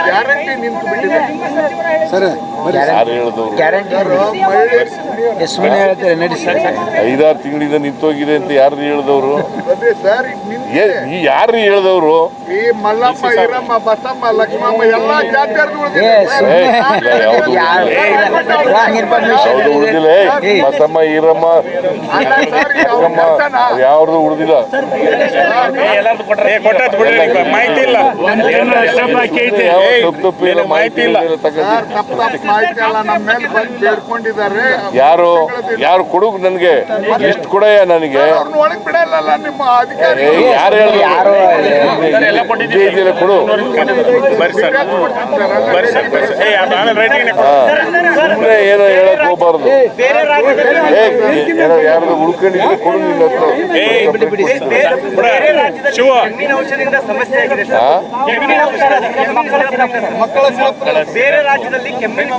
Guarantee ನಿಂತು ಬಿಟ್ಟಿದೆ sir. ಯಾರು ಹೇಳಿದವರು? ಸುಮ್ಮನೆ ಹೇಳ್ತಾರೆ ನಡೆಸಿ. 5-6 ತಿಂಗಳಿಂದ ನಿಂತೋಗಿದೆ ಅಂತ ಯಾರು ಹೇಳಿದವರು? ಅದೇ ಸರ್ ಯಾರು ಹೇಳಿದವರು? ಈ ಮಲ್ಲಮ್ಮ ಈರಮ್ಮ ಬಸಮ್ಮ ಲಕ್ಷ್ಮಮ್ಮ ಎಲ್ಲಾ ಜಾತಿಯವ್ರದ್ದು ಉಳಿದಿಲ್ಲ. ಬಸಮ್ಮ ಈರಮ್ಮ ಯಾವ್ದು ಉಳಿದಿಲ್ಲ. ಮಾಹಿತಿ ಇಲ್ಲ, ಮಾಹಿತಿ ಇಲ್ಲ. ತಪ್ಪು ಮಾಹಿತಿ ಎಲ್ಲ ನಮ್ಮ ಮೇಲೆ ಬಂದು ಬೇಡ್ಕೊಂಡಿದ್ದಾರೆ. ಯಾರು ಕೊಡು ನನಗೆ ಲಿಸ್ಟ್ ಕೊಡಯ್ಯ ನನಗೆ. ಒಳಗೆ ಬಿಡಲ್ಲ ನಿಮ್ಮ ಅಧಿಕಾರಿ. ಯಾರು ಹೇಳಿದ್ರು ಕೊಡು. ಸುಮ್ಮನೆ ಏನೋ ಹೇಳಕ್ ಹೋಗ್ಬಾರ್ದು. ಯಾರು ಉಳ್ಕೊಂಡಿದ್ರೆ ಕೊಡು ನಿನ್ನ ಹತ್ರ. ಬೇರೆ ರಾಜ್ಯದಲ್ಲಿ ಕೆಮ್ಮಿನ